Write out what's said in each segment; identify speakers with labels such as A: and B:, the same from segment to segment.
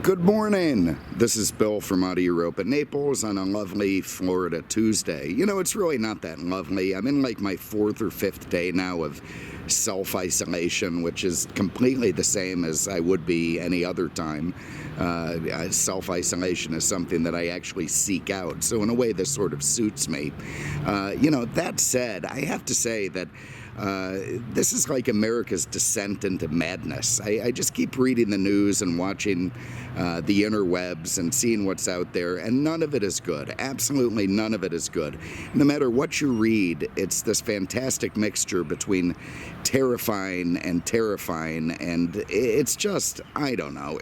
A: Good morning. This is Bill from out of Europa, Naples on a lovely Florida Tuesday. You know, it's really not that lovely. I'm in like my fourth or fifth day now of self-isolation, which is completely the same as I would be any other time. Self-isolation is something that I actually seek out. So in a way, this sort of suits me. That said, I have to say that this is like America's descent into madness. I just keep reading the news and watching the interwebs and seeing what's out there, and none of it is good. Absolutely none of it is good. No matter what you read, it's this fantastic mixture between terrifying, and it's just, I don't know.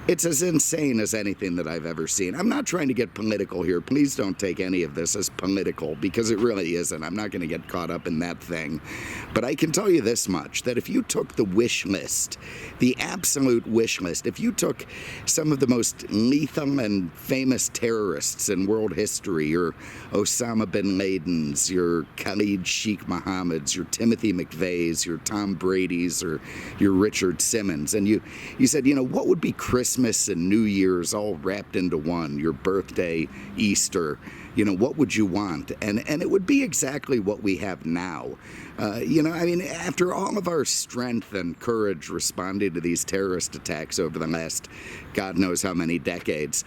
A: It's as insane as anything that I've ever seen. I'm not trying to get political here. Please don't take any of this as political, because it really isn't. I'm not going to get caught up in that thing. But I can tell you this much, that if you took the wish list, the absolute wish list, if you took some of the most lethal and famous terrorists in world history, your Osama bin Ladens, your Khalid Sheikh Mohammeds, your Timothy McVeighs, your Tom Brady's, or your Richard Simmons, and you said, what would be Christmas and New Year's all wrapped into one, your birthday, Easter, what would you want? And it would be exactly what we have now. After all of our strength and courage responding to these terrorist attacks over the last God knows how many decades,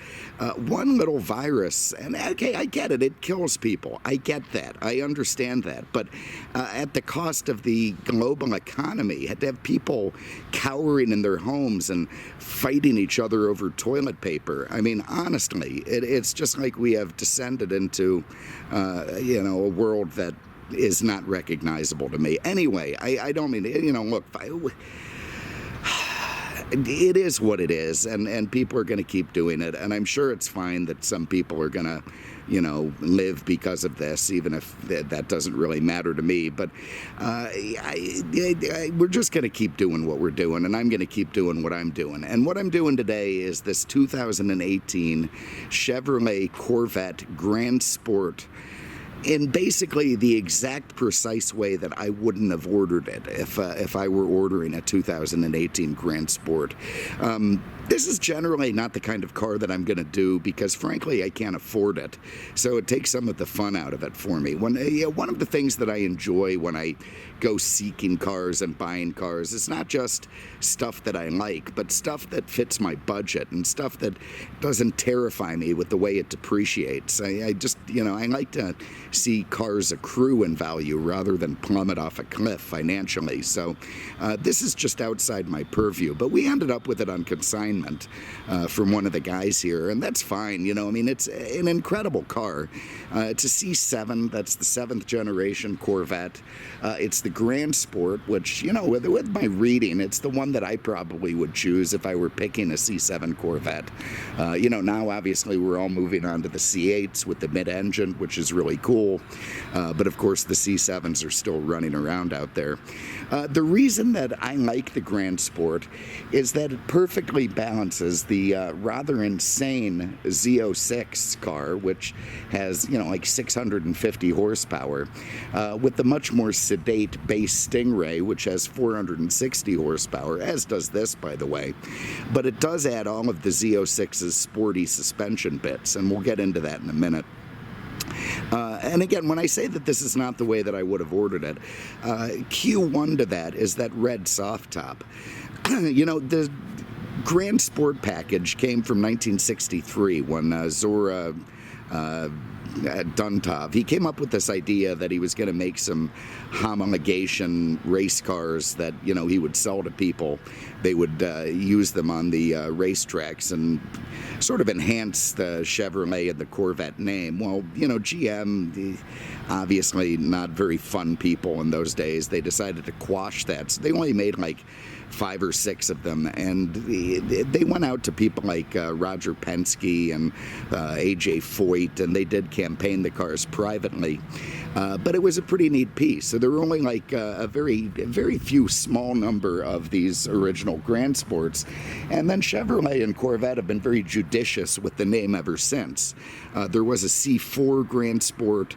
A: one little virus, and okay, I get it, it kills people. I get that. I understand that. But at the cost of the global economy, had to have people cowering in their homes and fighting each other over toilet paper. I mean, honestly, it's just like we have descended into, a world that is not recognizable to me. Anyway, I don't mean, look, it is what it is, and people are going to keep doing it, and I'm sure it's fine that some people are going to, live because of this, even if that doesn't really matter to me. But we're just going to keep doing what we're doing, and I'm going to keep doing what I'm doing. And what I'm doing today is this 2018 Chevrolet Corvette Grand Sport, in basically the exact precise way that I wouldn't have ordered it if I were ordering a 2018 Grand Sport. This is generally not the kind of car that I'm going to do because, frankly, I can't afford it. So it takes some of the fun out of it for me. One of the things that I enjoy when I go seeking cars and buying cars is not just stuff that I like, but stuff that fits my budget and stuff that doesn't terrify me with the way it depreciates. I just, I like to see cars accrue in value rather than plummet off a cliff financially. So this is just outside my purview, but we ended up with it on consignment from one of the guys here, and that's fine. It's an incredible car. It's a C7. That's the 7th generation Corvette. It's the Grand Sport, which, with my reading, it's the one that I probably would choose if I were picking a C7 Corvette. Now obviously we're all moving on to the C8s with the mid-engine, which is really cool. But of course the C7s are still running around out there. The reason that I like the Grand Sport is that it perfectly balances the rather insane Z06 car, which has, like 650 horsepower, with the much more sedate base Stingray, which has 460 horsepower, as does this, by the way. But it does add all of the Z06's sporty suspension bits, and we'll get into that in a minute. And again, when I say that this is not the way that I would have ordered it, Q1 to that is that red soft top. The Grand Sport package came from 1963 when Zora Duntov, he came up with this idea that he was going to make some homologation race cars that, he would sell to people. They would use them on the racetracks and sort of enhance the Chevrolet and the Corvette name. Well, GM, obviously not very fun people in those days, they decided to quash that. So they only made like 5 or 6 of them, and they went out to people like Roger Penske and A.J. Foyt, and they did campaign the cars privately. But it was a pretty neat piece. So there were only like a very few small number of these original Grand Sports. And then Chevrolet and Corvette have been very judicious with the name ever since. There was a C4 Grand Sport,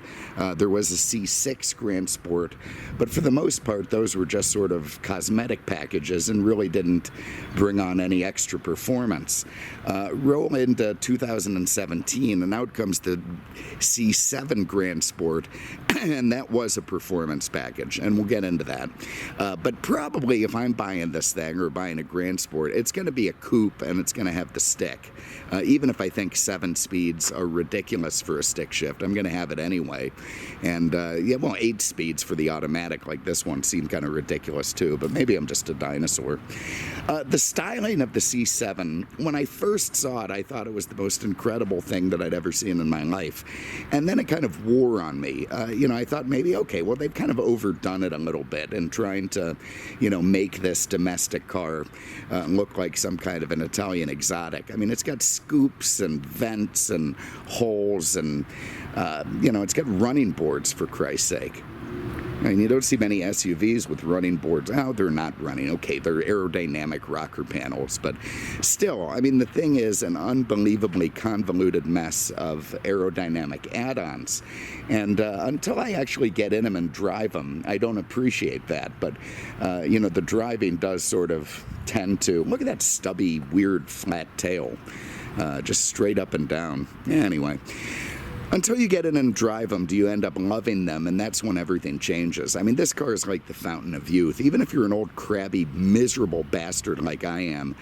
A: there was a C6 Grand Sport, but for the most part, those were just sort of cosmetic packages and really didn't bring on any extra performance. Roll into 2017, and out comes the C7 Grand Sport, and that was a performance package, and we'll get into that. But probably if I'm buying this thing or buying a Grand Sport, it's going to be a coupe, and it's going to have the stick. Even if I think 7 speeds are ridiculous for a stick shift, I'm going to have it anyway. And 8 speeds for the automatic like this one seemed kind of ridiculous too, but maybe I'm just a dinosaur. The styling of the C7, when I first saw it, I thought it was the most incredible thing that I'd ever seen in my life. And then it kind of wore on me. I thought maybe, okay, well, they've kind of overdone it a little bit in trying to, make this domestic car look like some kind of an Italian exotic. I mean, it's got scoops and vents and holes and, it's got running boards, for Christ's sake. I mean, you don't see many SUVs with running boards. Oh, they're not running. Okay, they're aerodynamic rocker panels. But still, I mean, the thing is an unbelievably convoluted mess of aerodynamic add-ons. And until I actually get in them and drive them, I don't appreciate that. But, the driving does sort of tend to... Look at that stubby, weird, flat tail. Just straight up and down. Anyway... Until you get in and drive them, do you end up loving them, and that's when everything changes. I mean, this car is like the fountain of youth. Even if you're an old, crabby, miserable bastard like I am,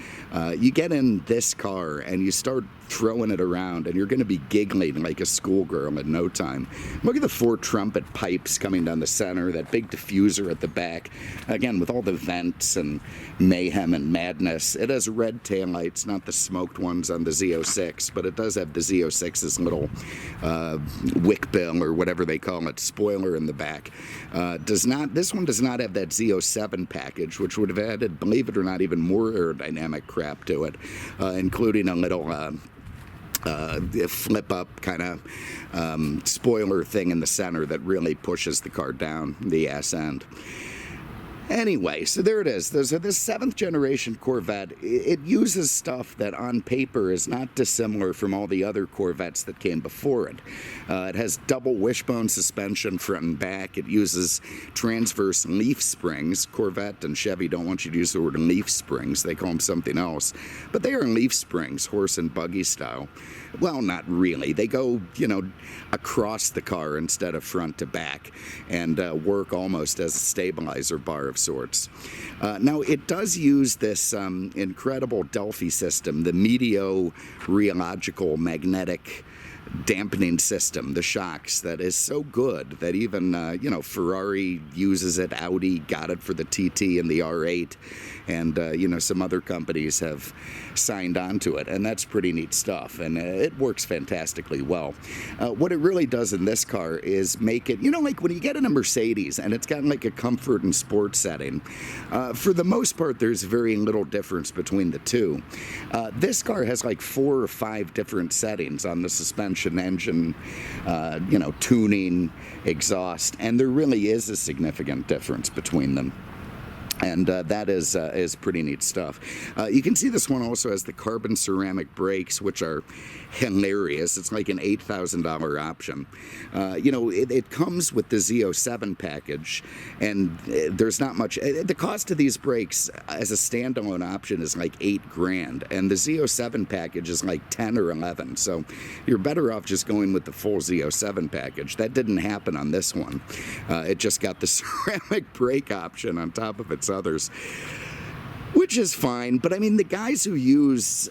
A: you get in this car and you start throwing it around, and you're going to be giggling like a schoolgirl in no time. Look at the 4 trumpet pipes coming down the center, that big diffuser at the back. Again, with all the vents and mayhem and madness. It has red taillights, not the smoked ones on the Z06, but it does have the Z06's little wick bill or whatever they call it, spoiler in the back. This one does not have that Z07 package, which would have added, believe it or not, even more aerodynamic crap to it, including a little flip up kind of spoiler thing in the center that really pushes the car down the ass end. Anyway, so there it is. This 7th generation Corvette, it uses stuff that on paper is not dissimilar from all the other Corvettes that came before it. It has double wishbone suspension front and back. It uses transverse leaf springs. Corvette and Chevy don't want you to use the word leaf springs. They call them something else. But they are leaf springs, horse and buggy style. Well, not really. They go, across the car instead of front to back and work almost as a stabilizer bar of sorts. Now, it does use this incredible Delphi system, the meteorological magnetic dampening system, the shocks, that is so good that even, Ferrari uses it, Audi got it for the TT and the R8, and, some other companies have signed on to it, and that's pretty neat stuff, and it works fantastically well. What it really does in this car is make it, like when you get in a Mercedes and it's got like a comfort and sport setting, for the most part there's very little difference between the two. This car has like 4 or 5 different settings on the suspension, engine, tuning, exhaust, and there really is a significant difference between them. And that is pretty neat stuff. You can see this one also has the carbon ceramic brakes, which are hilarious. It's like an $8,000 option. It comes with the Z07 package, and there's not much. The cost of these brakes as a standalone option is like $8,000, and the Z07 package is like 10 or 11. So you're better off just going with the full Z07 package. That didn't happen on this one. It just got the ceramic brake option on top of its others, which is fine. But I mean, the guys who use,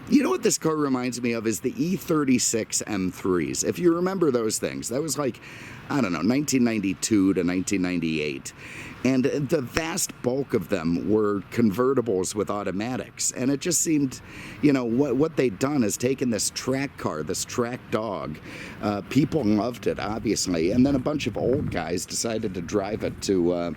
A: what this car reminds me of is the E36 M3s. If you remember those things, that was like I don't know, 1992 to 1998. And the vast bulk of them were convertibles with automatics. And it just seemed, what they'd done is taken this track car, this track dog. People loved it, obviously. And then a bunch of old guys decided to drive it to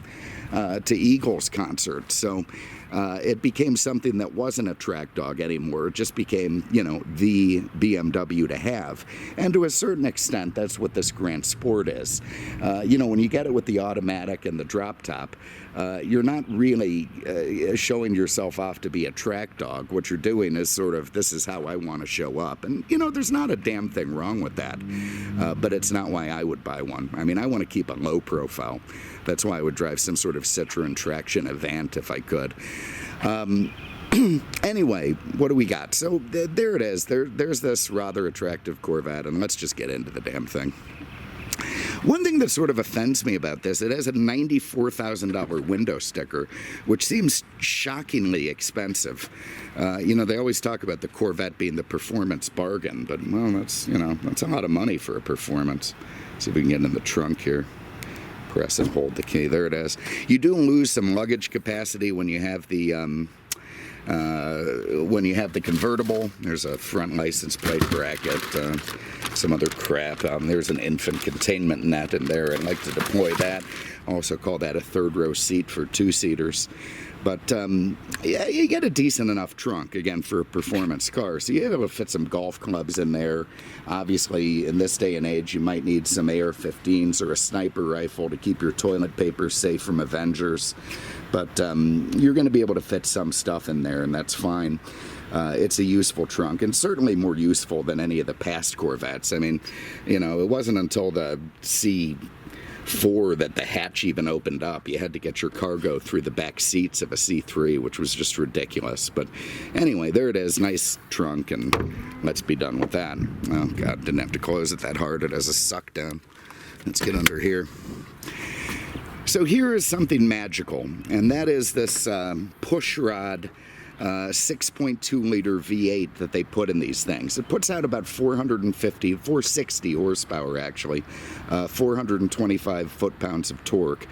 A: Eagles concerts. So it became something that wasn't a track dog anymore. It just became, the BMW to have. And to a certain extent, that's what this Grand Sport is. When you get it with the automatic and the drop top, you're not really showing yourself off to be a track dog. What you're doing is sort of, this is how I want to show up. And, there's not a damn thing wrong with that. But it's not why I would buy one. I mean, I want to keep a low profile. That's why I would drive some sort of Citroen traction Avant if I could. Anyway, what do we got? So there it is. There's this rather attractive Corvette, and let's just get into the damn thing. One thing that sort of offends me about this, it has a $94,000 window sticker, which seems shockingly expensive. They always talk about the Corvette being the performance bargain, but, well, that's a lot of money for a performance. See if we can get in the trunk here. Press and hold the key. There it is. You do lose some luggage capacity when you have the convertible. There's a front license plate bracket, some other crap. There's an infant containment net in there. I'd like to deploy that. Also call that a third row seat for two-seaters. But, yeah, you get a decent enough trunk, again, for a performance car. So you're able to fit some golf clubs in there. Obviously, in this day and age, you might need some AR-15s or a sniper rifle to keep your toilet paper safe from Avengers. But you're going to be able to fit some stuff in there, and that's fine. It's a useful trunk, and certainly more useful than any of the past Corvettes. I mean, it wasn't until the C4 that the hatch even opened up. You had to get your cargo through the back seats of a C3, which was just ridiculous. But anyway, there it is. Nice trunk, and let's be done with that. Oh, God, didn't have to close it that hard. It has a suck down. Let's get under here. So here is something magical, and that is this push rod 6.2 liter V8 that they put in these things. It puts out about 460 horsepower, actually, 425 foot-pounds of torque,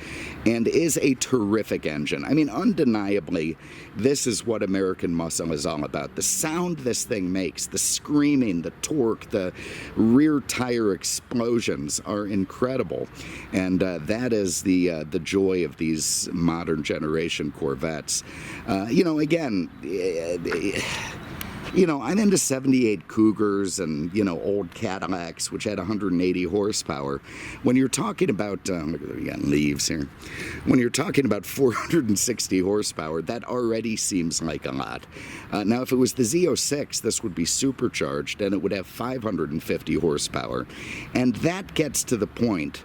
A: and is a terrific engine. I mean, undeniably, this is what American muscle is all about. The sound this thing makes, the screaming, the torque, the rear tire explosions are incredible, and that is the joy of these modern generation Corvettes. Again, I'm into 78 Cougars and, old Cadillacs, which had 180 horsepower. When you're talking about, look at we got leaves here. When you're talking about 460 horsepower, that already seems like a lot. Now, if it was the Z06, this would be supercharged, and it would have 550 horsepower. And that gets to the point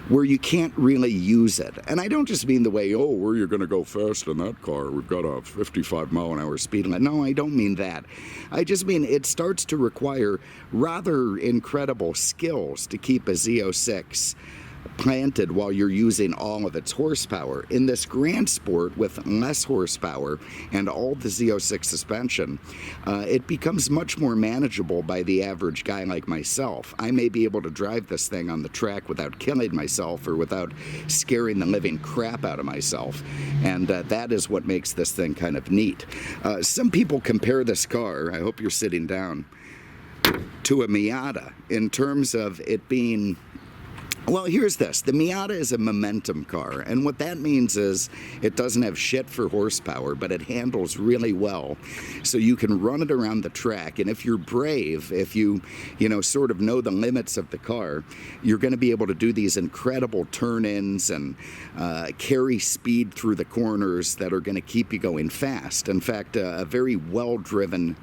A: where you can't really use it. And I don't just mean the way, where you're going to go fast in that car. We've got a 55-mile-an-hour speed limit. No, I don't mean that. I just mean it starts to require rather incredible skills to keep a Z06 planted while you're using all of its horsepower. In this Grand Sport with less horsepower and all the Z06 suspension, it becomes much more manageable by the average guy like myself. I may be able to drive this thing on the track without killing myself or without scaring the living crap out of myself, and that is what makes this thing kind of neat. Some people compare this car, I hope you're sitting down, to a Miata in terms of it being... Well, here's this. The Miata is a momentum car, and what that means is it doesn't have shit for horsepower, but it handles really well, so you can run it around the track, and if you're brave, if you sort of know the limits of the car, you're going to be able to do these incredible turn-ins and carry speed through the corners that are going to keep you going fast. In fact, a very well-driven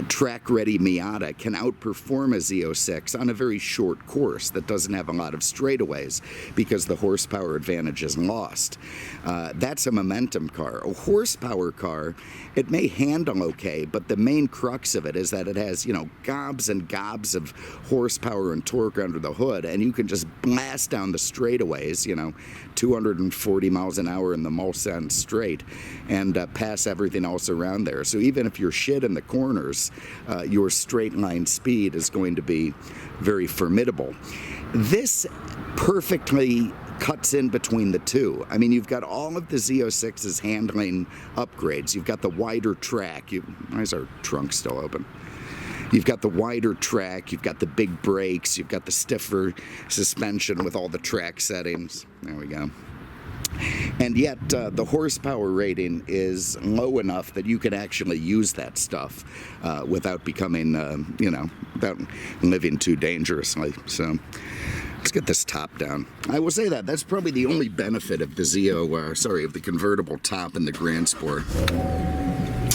A: track-ready Miata can outperform a Z06 on a very short course that doesn't have a lot of straightaways because the horsepower advantage is lost. That's a momentum car. A horsepower car, it may handle okay, but the main crux of it is that it has, gobs and gobs of horsepower and torque under the hood, and you can just blast down the straightaways, 240 miles an hour in the Mulsanne straight, and pass everything else around there. So even if you're shit in the corners, course, your straight line speed is going to be very formidable. This perfectly cuts in between the two. I mean, you've got all of the Z06's handling upgrades. You've got the wider track. Why is our trunk still open? You've got the wider track, you've got the big brakes, you've got the stiffer suspension with all the track settings. There we go. And yet the horsepower rating is low enough that you can actually use that stuff without becoming, without living too dangerously. So let's get this top down. I will say that's probably the only benefit of the of the convertible top in the Grand Sport.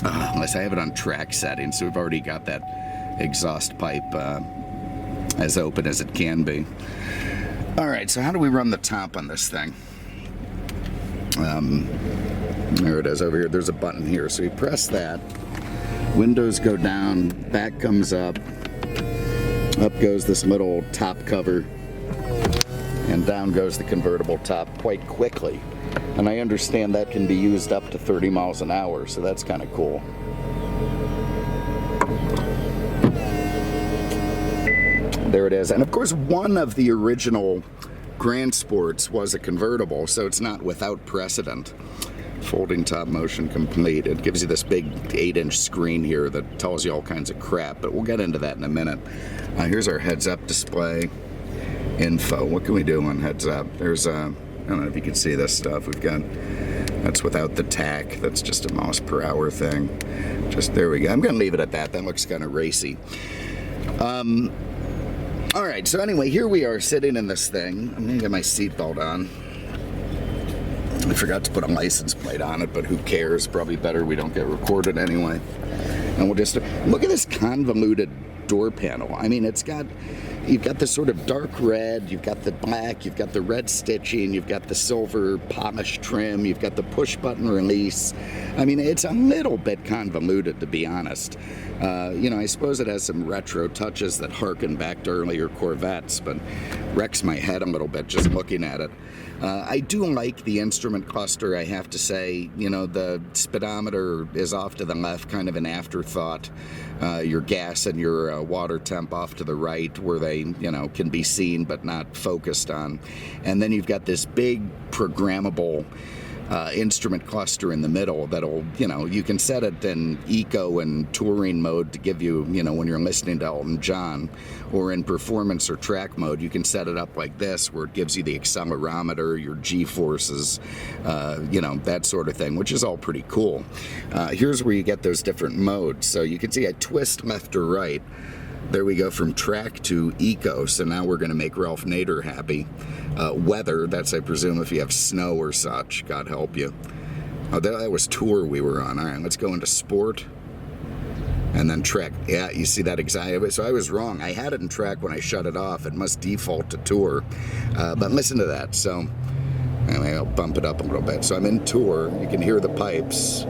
A: Unless I have it on track settings, so we've already got that exhaust pipe as open as it can be. All right, so how do we run the top on this thing? There it is over here. There's a button here. So you press that. Windows go down. Back comes up. Up goes this little top cover. And down goes the convertible top quite quickly. And I understand that can be used up to 30 miles an hour. So that's kind of cool. There it is. And of course, one of the original Grand Sports was a convertible, so it's not without precedent. Folding top motion complete. It gives you this big 8-inch screen here that tells you all kinds of crap, but we'll get into that in a minute. Here's our heads-up display info. What can we do on heads-up? There's I don't know if you can see this stuff. We've got, that's without the tack. That's just a miles per hour thing. Just, there we go. I'm going to leave it at that. That looks kind of racy. All right, so anyway, here we are sitting in this thing. I'm gonna get my seatbelt on. I forgot to put a license plate on it, but who cares? Probably better we don't get recorded anyway. And we'll just look at this convoluted door panel. I mean, you've got the sort of dark red, you've got the black, you've got the red stitching, you've got the silver polished trim, you've got the push button release. I mean, it's a little bit convoluted, to be honest. I suppose it has some retro touches that harken back to earlier Corvettes, but wrecks my head a little bit just looking at it. I do like the instrument cluster, I have to say. The speedometer is off to the left, kind of an afterthought. Your gas and your water temp off to the right, where they, can be seen but not focused on. And then you've got this big programmable instrument cluster in the middle that'll, you can set it in eco and touring mode to give you, when you're listening to Elton John, or in performance or track mode, you can set it up like this, where it gives you the accelerometer, your G-forces, that sort of thing, which is all pretty cool. Here's where you get those different modes. So you can see I twist left or right. There we go from track to eco, so now we're going to make Ralph Nader happy. Weather, that's I presume if you have snow or such, God help you. Oh, that was tour we were on. All right, let's go into sport. And then track. Yeah, you see that exactly. So I was wrong. I had it in track when I shut it off. It must default to tour. But listen to that. So anyway, I'll bump it up a little bit. So I'm in tour. You can hear the pipes.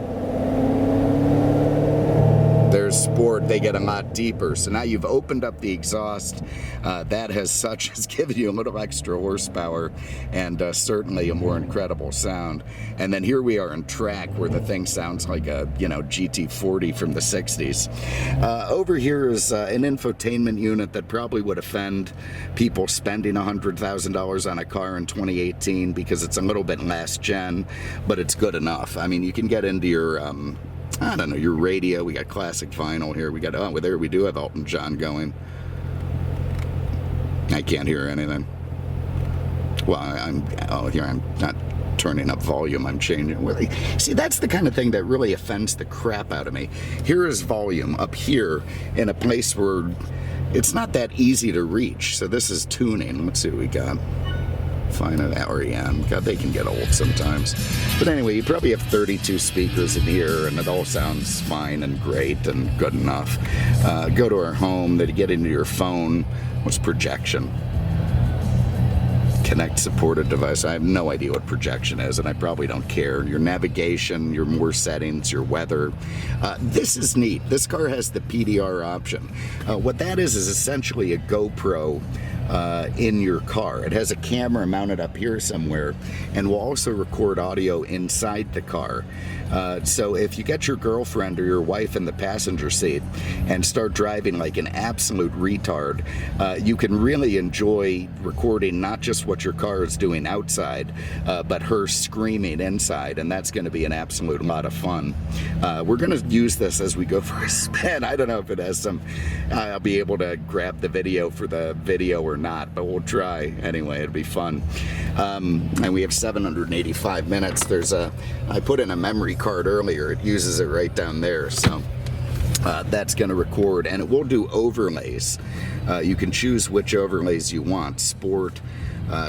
A: There's sport, they get a lot deeper. So now you've opened up the exhaust. That has given you a little extra horsepower and certainly a more incredible sound. And then here we are in track, where the thing sounds like a GT40 from the 60s. Over here is an infotainment unit that probably would offend people spending $100,000 on a car in 2018 because it's a little bit last gen, but it's good enough. I mean, you can get into your I don't know, your radio. We got classic vinyl here. We got, there we do have Elton John going. I can't hear anything. Well, I'm not turning up volume. I'm changing. See, that's the kind of thing that really offends the crap out of me. Here is volume up here in a place where it's not that easy to reach. So this is tuning. Let's see what we got. Fine at REM. God, they can get old sometimes. But anyway, you probably have 32 speakers in here, and it all sounds fine and great and good enough. Go to our home, then you get into your phone. What's projection? Connect supported device. I have no idea what projection is, and I probably don't care. Your navigation, your more settings, your weather. This is neat. This car has the PDR option. What that is essentially a GoPro in your car. It has a camera mounted up here somewhere, and will also record audio inside the car. So if you get your girlfriend or your wife in the passenger seat and start driving like an absolute retard, you can really enjoy recording not just what your car is doing outside, but her screaming inside, and that's going to be an absolute lot of fun. We're going to use this as we go for a spin. I don't know if it has some, I'll be able to grab the video for the video or not, but we'll try anyway. It'll be fun. And we have 785 minutes. I put in a memory card earlier. It uses it right down there, so that's going to record, and it will do overlays. You can choose which overlays you want: sport,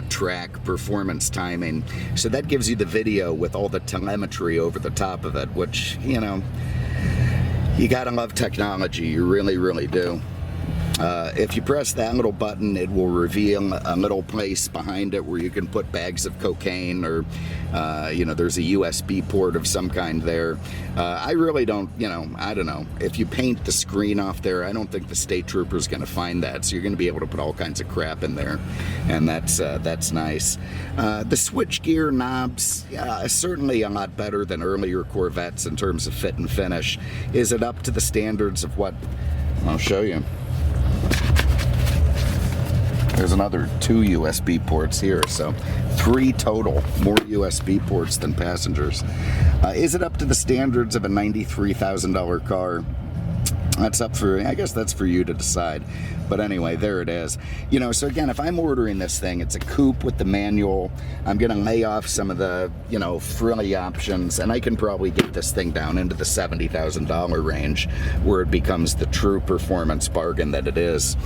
A: track, performance, timing. So that gives you the video with all the telemetry over the top of it, which, you know, you gotta love technology. You really, really do. If you press that little button, it will reveal a little place behind it where you can put bags of cocaine, or you know, there's a USB port of some kind there. I really don't, you know, I don't know. If you paint the screen off there, I don't think the state trooper is going to find that. So you're going to be able to put all kinds of crap in there, and that's nice. The switchgear knobs, certainly a lot better than earlier Corvettes in terms of fit and finish. Is it up to the standards of what? I'll show you. There's another 2 USB ports here, so 3 total, more USB ports than passengers. Is it up to the standards of a $93,000 car? That's up for, I guess that's for you to decide. But anyway, there it is. You know, so again, if I'm ordering this thing, it's a coupe with the manual. I'm going to lay off some of the, you know, frilly options, and I can probably get this thing down into the $70,000 range, where it becomes the true performance bargain that it is.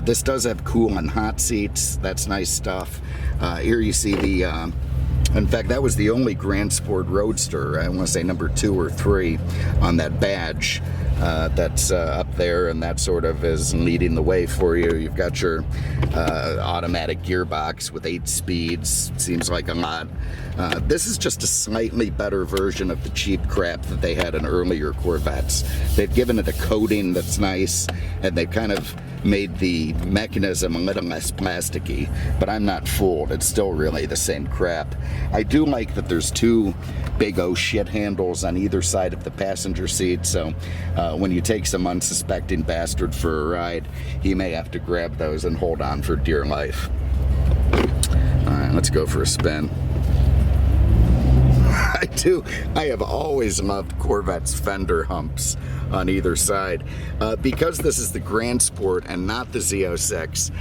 A: This does have cool and hot seats. That's nice stuff. Here you see the... in fact, that was the only Grand Sport Roadster, I want to say number 2 or 3 on that badge that's up there, and that sort of is leading the way for you. You've got your automatic gearbox with 8 speeds. Seems like a lot. This is just a slightly better version of the cheap crap that they had in earlier Corvettes. They've given it a coating that's nice, and they've kind of made the mechanism a little less plasticky, but I'm not fooled. It's still really the same crap. I do like that there's 2 big oh shit handles on either side of the passenger seat, so when you take some unsuspecting bastard for a ride, he may have to grab those and hold on for dear life. Alright, let's go for a spin. I have always loved Corvette's fender humps on either side. Because this is the Grand Sport and not the Z06,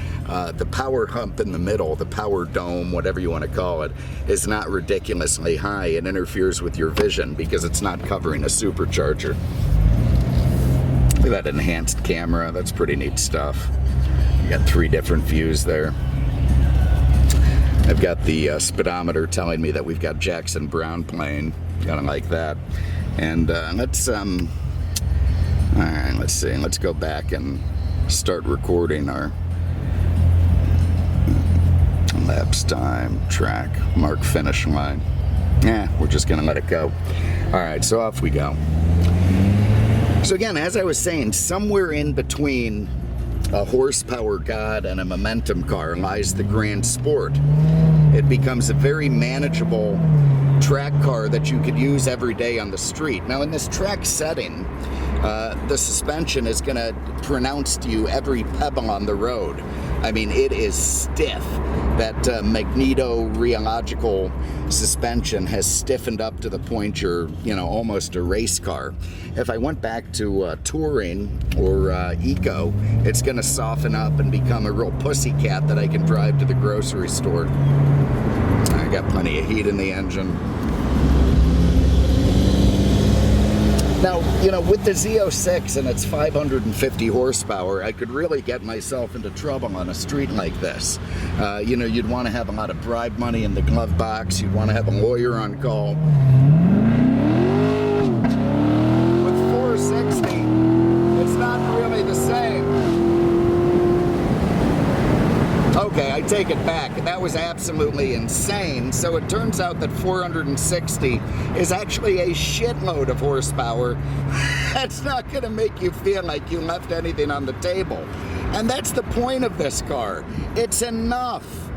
A: the power hump in the middle, the power dome, whatever you want to call it, is not ridiculously high. It interferes with your vision because it's not covering a supercharger. Look at that enhanced camera. That's pretty neat stuff. You got 3 different views there. I've got the speedometer telling me that we've got Jackson Brown playing, kind of like that. And let's all right, let's see. Let's go back and start recording our laps time, track, mark, finish line. We're just gonna let it go. All right, so off we go. So again, as I was saying, somewhere in between a horsepower god and a momentum car lies the Grand Sport. It becomes a very manageable track car that you could use every day on the street. Now in this track setting, the suspension is going to pronounce to you every pebble on the road. I mean, it is stiff. That magneto-rheological suspension has stiffened up to the point you're, you know, almost a race car. If I went back to touring or eco, it's going to soften up and become a real pussycat that I can drive to the grocery store. I got plenty of heat in the engine. Now, you know, with the Z06 and its 550 horsepower, I could really get myself into trouble on a street like this. You know, you'd want to have a lot of bribe money in the glove box. You'd want to have a lawyer on call. With 460, it's not really the same. Okay, I take it back. That was absolutely insane. So it turns out that 460 is actually a shitload of horsepower. That's not going to make you feel like you left anything on the table. And that's the point of this car. It's enough.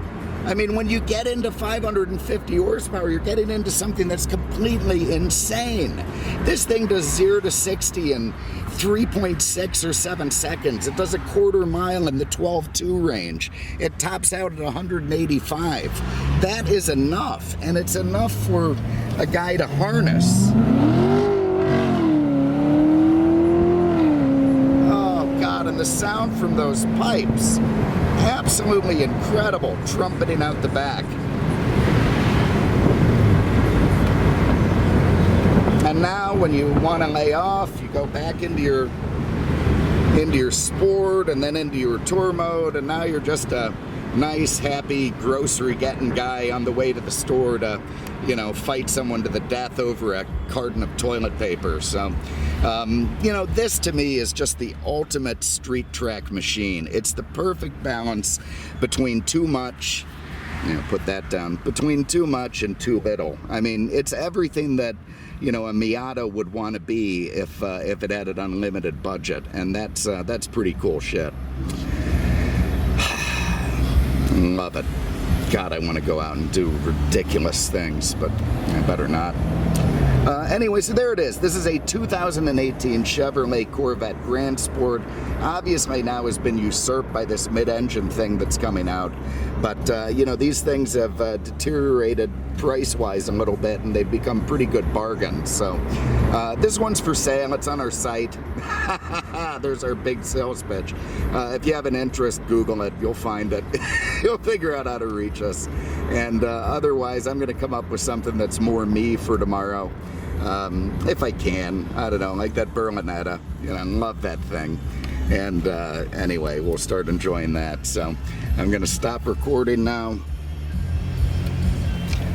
A: I mean, when you get into 550 horsepower, you're getting into something that's completely insane. This thing does 0 to 60 in 3.6 or 7 seconds. It does a quarter mile in the 12.2 range. It tops out at 185. That is enough, and it's enough for a guy to harness. And the sound from those pipes, absolutely incredible, trumpeting out the back. And now when you want to lay off, you go back into your sport and then into your tour mode, and now you're just a nice, happy grocery getting guy on the way to the store to, you know, fight someone to the death over a carton of toilet paper. So, you know, this to me is just the ultimate street track machine. It's the perfect balance between too much, you know, put that down, between too much and too little. I mean, it's everything that, you know, a Miata would want to be if it had an unlimited budget, and that's pretty cool shit. Love it. God, I want to go out and do ridiculous things, but I better not. Anyway, so there it is. This is a 2018 Chevrolet Corvette Grand Sport. Obviously now has been usurped by this mid-engine thing that's coming out. But, you know, these things have deteriorated price-wise a little bit, and they've become pretty good bargains. So this one's for sale. It's on our site. There's our big sales pitch. If you have an interest, Google it. You'll find it. You'll figure out how to reach us. And otherwise, I'm going to come up with something that's more me for tomorrow. If I can. I don't know, like that Berlinetta. You know, I love that thing. And anyway, we'll start enjoying that. So I'm going to stop recording now.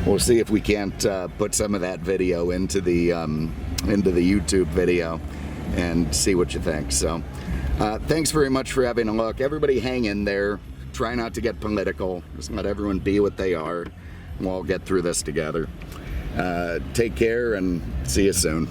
A: We'll see if we can't put some of that video into the YouTube video and see what you think. So thanks very much for having a look. Everybody hang in there. Try not to get political. Just let everyone be what they are. We'll all get through this together. Take care and see you soon.